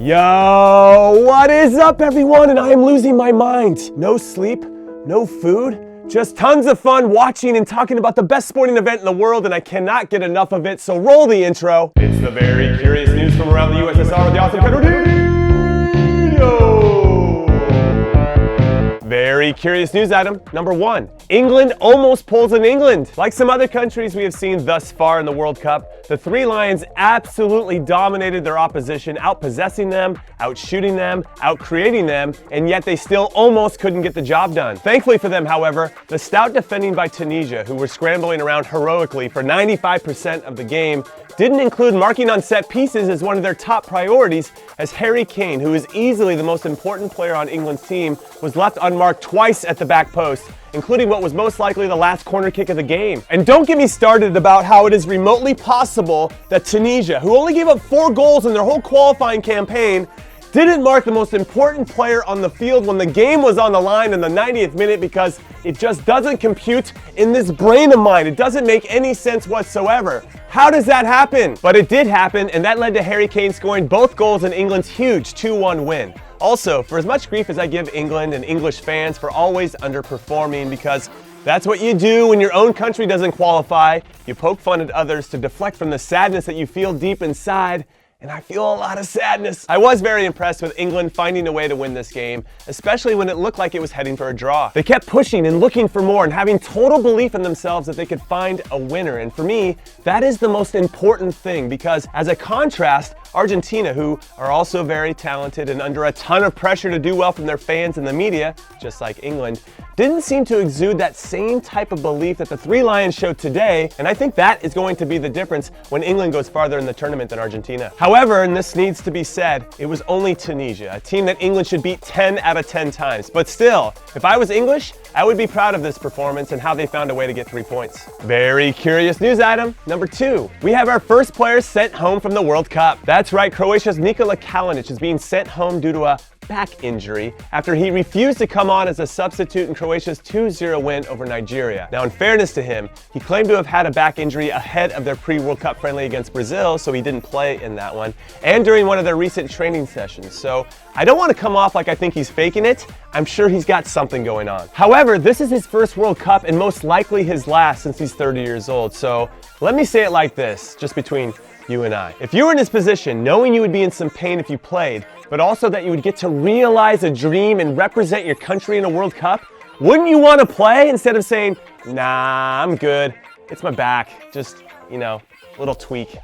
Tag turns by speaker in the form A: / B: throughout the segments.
A: Yo, what is up everyone? And I am losing my mind. No sleep, no food, just tons of fun watching and talking about the best sporting event in the world, and I cannot get enough of it, so roll the intro. It's the very curious news from around the USSR with the awesome Conrad. Very curious news item number 1. England almost pulls in England. Like some other countries we have seen thus far in the World Cup, the Three Lions absolutely dominated their opposition, outpossessing them, outshooting them, outcreating them, and yet they still almost couldn't get the job done. Thankfully for them, however, the stout defending by Tunisia, who were scrambling around heroically for 95% of the game, didn't include marking on set pieces as one of their top priorities, as Harry Kane, who is easily the most important player on England's team, was left unmarked twice at the back post, including what was most likely the last corner kick of the game. And don't get me started about how it is remotely possible that Tunisia, who only gave up 4 goals in their whole qualifying campaign, didn't mark the most important player on the field when the game was on the line in the 90th minute, because it just doesn't compute in this brain of mine. It doesn't make any sense whatsoever. How does that happen? But it did happen, and that led to Harry Kane scoring both goals in England's huge 2-1 win. Also, for as much grief as I give England and English fans for always underperforming, because that's what you do when your own country doesn't qualify, you poke fun at others to deflect from the sadness that you feel deep inside. And I feel a lot of sadness. I was very impressed with England finding a way to win this game, especially when it looked like it was heading for a draw. They kept pushing and looking for more and having total belief in themselves that they could find a winner. And for me, that is the most important thing, because as a contrast, Argentina, who are also very talented and under a ton of pressure to do well from their fans and the media, just like England, didn't seem to exude that same type of belief that the Three Lions showed today, and I think that is going to be the difference when England goes farther in the tournament than Argentina. However, and this needs to be said, it was only Tunisia, a team that England should beat 10 out of 10 times. But still, if I was English, I would be proud of this performance and how they found a way to get 3 points. Very curious news item number 2. We have our first player sent home from the World Cup. That's right, Croatia's Nikola Kalinic is being sent home due to a back injury after he refused to come on as a substitute in Croatia's 2-0 win over Nigeria. Now, in fairness to him, he claimed to have had a back injury ahead of their pre-World Cup friendly against Brazil, so he didn't play in that one, and during one of their recent training sessions. So I don't want to come off like I think he's faking it. I'm sure he's got something going on. However, this is his first World Cup and most likely his last since he's 30 years old. So let me say it like this, just between you and I. If you were in his position, knowing you would be in some pain if you played, but also that you would get to realize a dream and represent your country in a World Cup, wouldn't you want to play instead of saying, nah, I'm good, it's my back, just, a little tweak.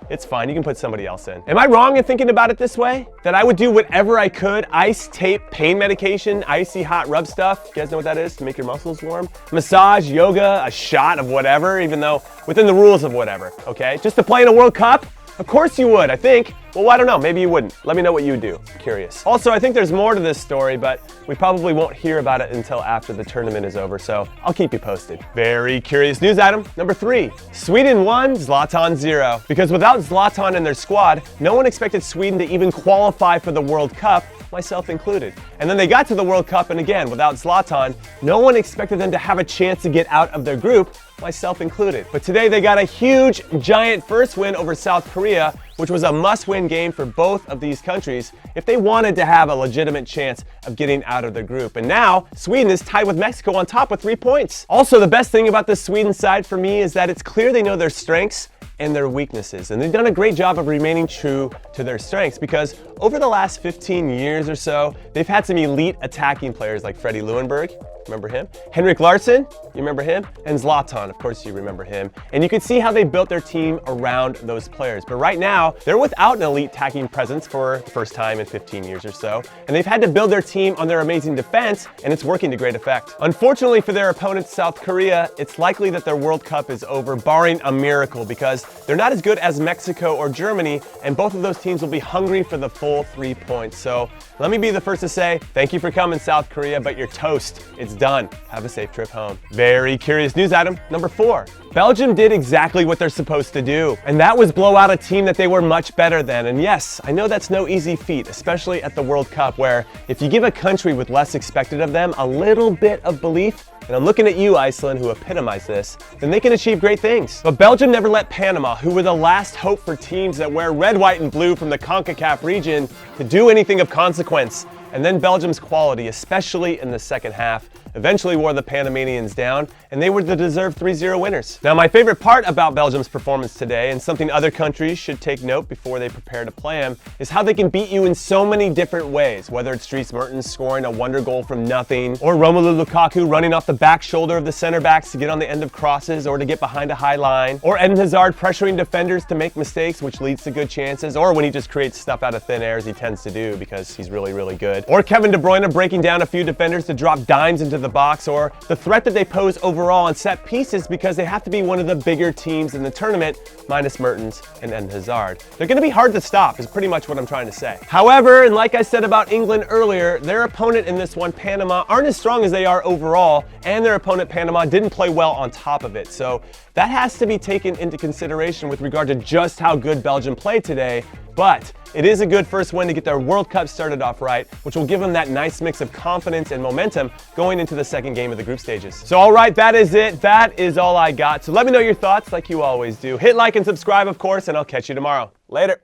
A: It's fine, you can put somebody else in. Am I wrong in thinking about it this way? That I would do whatever I could, ice, tape, pain medication, icy hot rub stuff, you guys know what that is, to make your muscles warm? Massage, yoga, a shot of whatever, even though within the rules of whatever, okay? Just to play in a World Cup? Of course you would, I think. Well, I don't know, maybe you wouldn't. Let me know what you would do, I'm curious. Also, I think there's more to this story, but we probably won't hear about it until after the tournament is over, so I'll keep you posted. Very curious news item number 3. Sweden 1, Zlatan 0. Because without Zlatan in their squad, no one expected Sweden to even qualify for the World Cup, myself included. And then they got to the World Cup, and again, without Zlatan, no one expected them to have a chance to get out of their group, myself included. But today they got a huge, giant first win over South Korea, which was a must-win game for both of these countries if they wanted to have a legitimate chance of getting out of the group. And now, Sweden is tied with Mexico on top with 3 points. Also, the best thing about the Sweden side for me is that it's clear they know their strengths and their weaknesses. And they've done a great job of remaining true to their strengths, because over the last 15 years or so, they've had some elite attacking players like Freddie Lewandowski, remember him? Henrik Larsson, you remember him? And Zlatan, of course you remember him. And you can see how they built their team around those players. But right now, they're without an elite attacking presence for the first time in 15 years or so. And they've had to build their team on their amazing defense, and it's working to great effect. Unfortunately for their opponent, South Korea, it's likely that their World Cup is over, barring a miracle, because they're not as good as Mexico or Germany, and both of those teams will be hungry for the full 3 points. So let me be the first to say, thank you for coming, South Korea, but you're toast. It's done. Have a safe trip home. Very curious news item number 4. Belgium did exactly what they're supposed to do, and that was blow out a team that they were much better than. And yes, I know that's no easy feat, especially at the World Cup, where if you give a country with less expected of them a little bit of belief, and I'm looking at you, Iceland, who epitomize this, then they can achieve great things. But Belgium never let Panama, who were the last hope for teams that wear red, white, and blue from the CONCACAF region, to do anything of consequence. And then Belgium's quality, especially in the second half, eventually wore the Panamanians down, and they were the deserved 3-0 winners. Now, my favorite part about Belgium's performance today, and something other countries should take note before they prepare to play them, is how they can beat you in so many different ways, whether it's Dries Mertens scoring a wonder goal from nothing, or Romelu Lukaku running off the back shoulder of the center backs to get on the end of crosses or to get behind a high line, or Eden Hazard pressuring defenders to make mistakes, which leads to good chances, or when he just creates stuff out of thin air, as he tends to do because he's really, really good, or Kevin De Bruyne breaking down a few defenders to drop dimes into the box, or the threat that they pose overall on set pieces because they have to be one of the bigger teams in the tournament, minus Mertens and Eden Hazard. They're going to be hard to stop, is pretty much what I'm trying to say. However, and like I said about England earlier, their opponent in this one, Panama, aren't as strong as they are overall, and their opponent, Panama, didn't play well on top of it. So that has to be taken into consideration with regard to just how good Belgium played today. But it is a good first win to get their World Cup started off right, which will give them that nice mix of confidence and momentum going into the second game of the group stages. So all right, that is it. That is all I got. So let me know your thoughts like you always do. Hit like and subscribe, of course, and I'll catch you tomorrow. Later.